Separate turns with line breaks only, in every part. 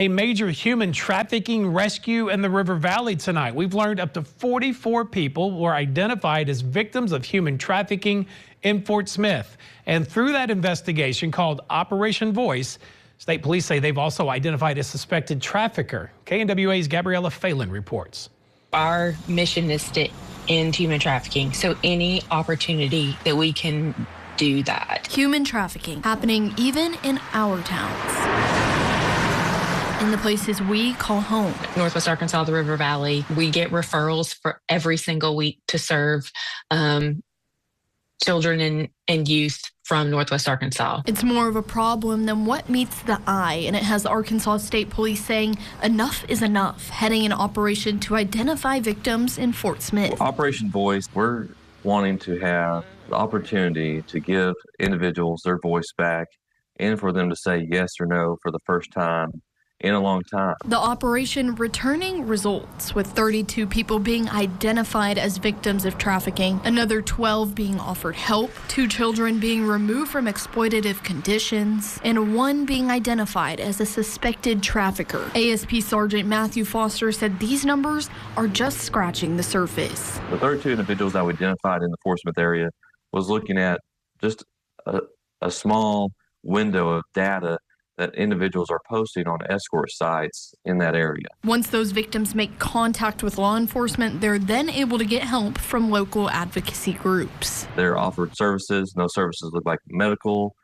A major human trafficking rescue in the River Valley tonight. We've learned up to 44 people were identified as victims of human trafficking in Fort Smith. And through that investigation called Operation Voice, state police say they've also identified a suspected trafficker. KNWA's Gabriella Phelan reports.
Our mission is to end human trafficking, so any opportunity that we can do that.
Human trafficking happening even in our towns. In the places we call home.
Northwest Arkansas, the River Valley, we get referrals for every single week to serve children and youth from Northwest Arkansas.
It's more of a problem than what meets the eye, and it has Arkansas State Police saying enough is enough, heading an operation to identify victims in Fort Smith.
Operation Voice, we're wanting to have the opportunity to give individuals their voice back and for them to say yes or no for the first time in a long time.
The operation returning results, with 32 people being identified as victims of trafficking, another 12 being offered help, 2 children being removed from exploitative conditions, and 1 being identified as a suspected trafficker. ASP Sergeant Matthew Foster said these numbers are just scratching the surface.
The 32 individuals that we identified in the Fort Smith area was looking at just a small window of data that individuals are posting on escort sites in that area.
Once those victims make contact with law enforcement, they're then able to get help from local advocacy groups.
They're offered services. Those services look like medical.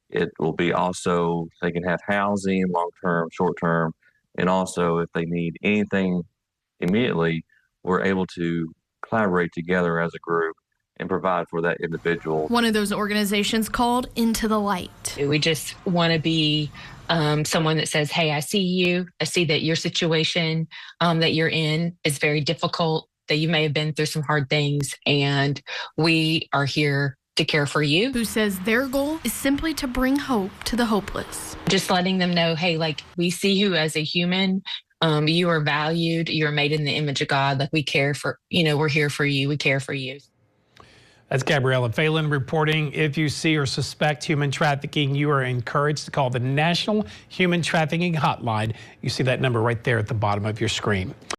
It will be also, they can have housing, long-term, short-term, and also if they need anything immediately, we're able to collaborate together as a group and provide for that individual.
One of those organizations called Into the Light.
We just want to be someone that says, hey, I see you. I see that your situation that you're in is very difficult, that you may have been through some hard things, and we are here to care for you.
Who says their goal is simply to bring hope to the hopeless.
Just letting them know, hey, like, we see you as a human. You are valued. You are made in the image of God. Like, we care for, we're here for you. We care for you.
That's Gabriella Phelan reporting. If you see or suspect human trafficking, you are encouraged to call the National Human Trafficking Hotline. You see that number right there at the bottom of your screen.